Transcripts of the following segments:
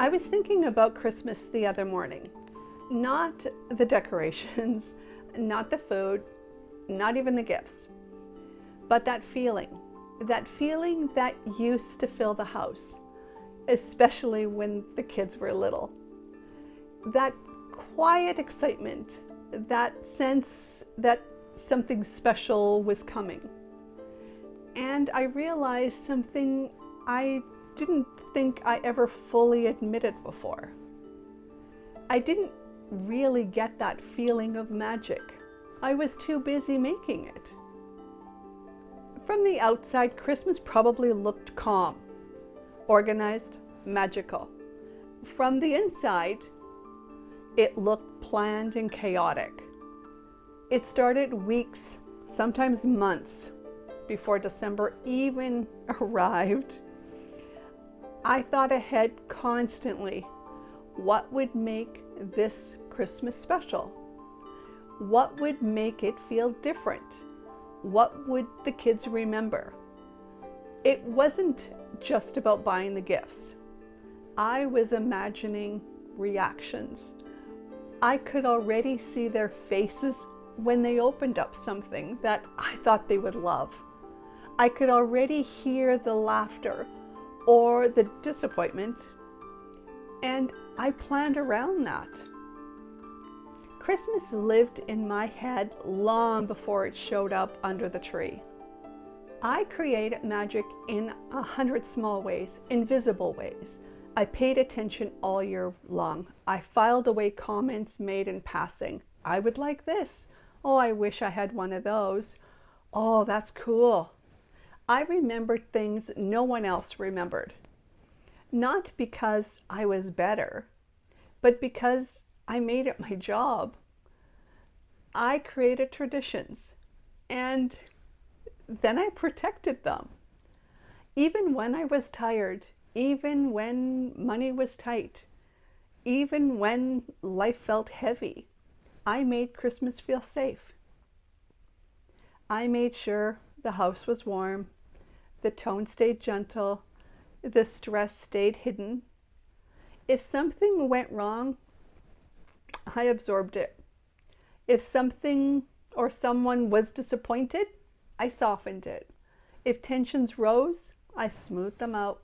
I was thinking about Christmas the other morning. Not the decorations, not the food, not even the gifts, but that feeling that used to fill the house, especially when the kids were little. That quiet excitement, that sense that something special was coming. And I realized something I didn't think I ever fully admitted before. I didn't really get that feeling of magic. I was too busy making it. From the outside, Christmas probably looked calm, organized, magical. From the inside, it looked planned and chaotic. It started weeks, sometimes months, before December even arrived. I thought ahead constantly. What would make this Christmas special? What would make it feel different? What would the kids remember? It wasn't just about buying the gifts. I was imagining reactions. I could already see their faces when they opened up something that I thought they would love. I could already hear the laughter or the disappointment, and I planned around that. Christmas lived in my head long before it showed up under the tree. I created magic in 100 small ways, invisible ways. I paid attention all year long. I filed away comments made in passing. I would like this. Oh, I wish I had one of those. Oh, that's cool. I remembered things no one else remembered. Not because I was better, but because I made it my job. I created traditions, and then I protected them. Even when I was tired, even when money was tight, even when life felt heavy, I made Christmas feel safe. I made sure the house was warm, the tone stayed gentle, the stress stayed hidden. If something went wrong, I absorbed it. If something or someone was disappointed, I softened it. If tensions rose, I smoothed them out.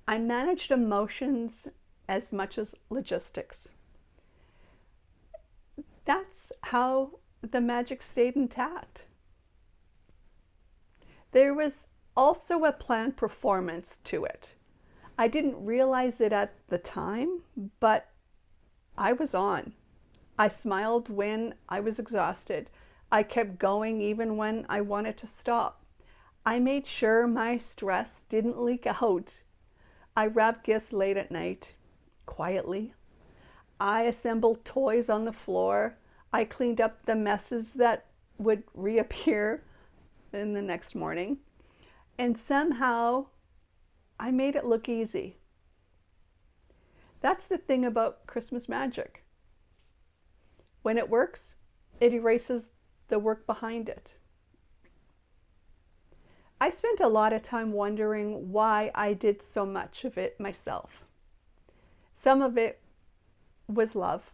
I managed emotions as much as logistics. That's how the magic stayed intact. There was also a planned performance to it. I didn't realize it at the time, but I was on. I smiled when I was exhausted. I kept going even when I wanted to stop. I made sure my stress didn't leak out. I wrapped gifts late at night, quietly. I assembled toys on the floor. I cleaned up the messes that would reappear in the next morning. And somehow, I made it look easy. That's the thing about Christmas magic. When it works, it erases the work behind it. I spent a lot of time wondering why I did so much of it myself. Some of it was love.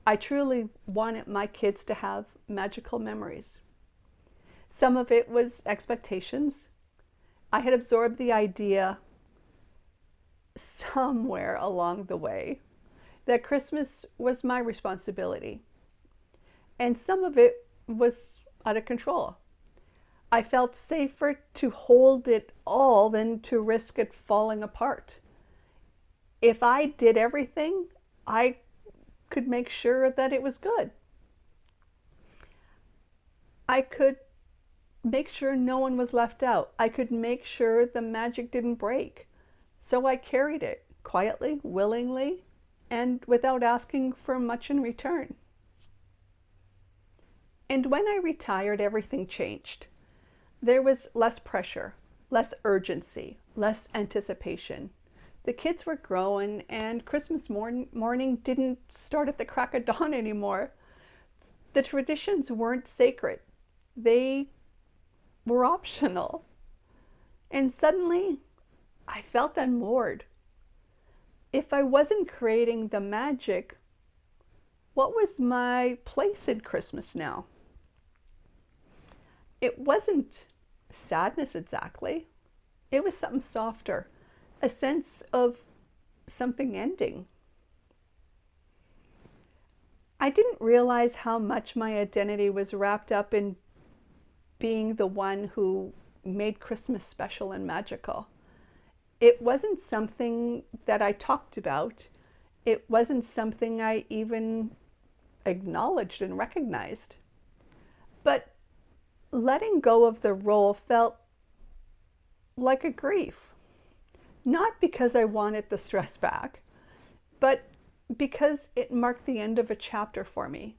I truly wanted my kids to have magical memories. Some of it was expectations. I had absorbed the idea somewhere along the way that Christmas was my responsibility. And some of it was out of control. I felt safer to hold it all than to risk it falling apart. If I did everything, I could make sure that it was good. I could make sure no one was left out. I could make sure the magic didn't break. So I carried it quietly, willingly, and without asking for much in return. And when I retired, everything changed. There was less pressure, less urgency, less anticipation. The kids were growing, and Christmas morning didn't start at the crack of dawn anymore. The traditions weren't sacred. They were optional. And suddenly, I felt unmoored. if I wasn't creating the magic, what was my place in Christmas now? It wasn't sadness exactly. It was something softer, a sense of something ending. I didn't realize how much my identity was wrapped up in being the one who made Christmas special and magical. It wasn't something that I talked about. It wasn't something I even acknowledged and recognized. But letting go of the role felt like a grief. Not because I wanted the stress back, but because it marked the end of a chapter for me.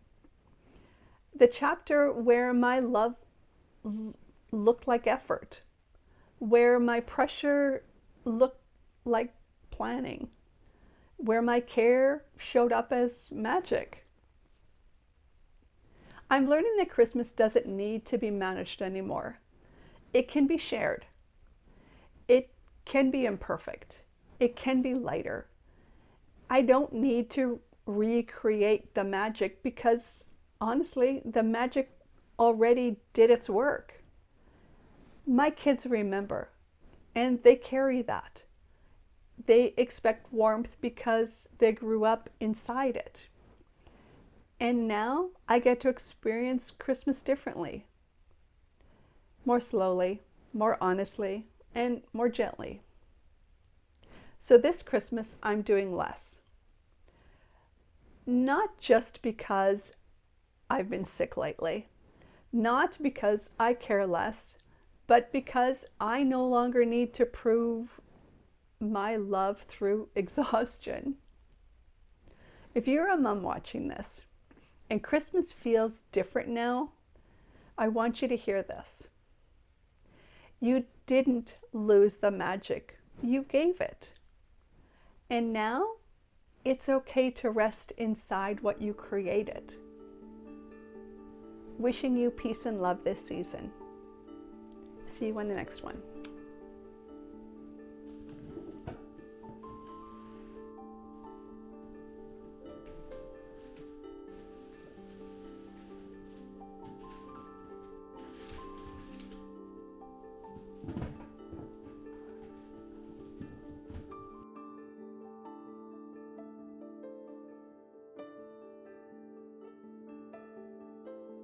The chapter where my love looked like effort, where my pressure looked like planning, where my care showed up as magic. I'm learning that Christmas doesn't need to be managed anymore. It can be shared. It can be imperfect. It can be lighter. I don't need to recreate the magic because, honestly, the magic already did its work. My kids remember, and they carry that. They expect warmth because they grew up inside it. And now I get to experience Christmas differently. More slowly, more honestly, and more gently. So this Christmas, I'm doing less. Not just because I've been sick lately, not because I care less, but because I no longer need to prove my love through exhaustion. If you're a mom watching this, and Christmas feels different now, I want you to hear this. You didn't lose the magic, you gave it. And now it's okay to rest inside what you created. Wishing you peace and love this season. See you in the next one.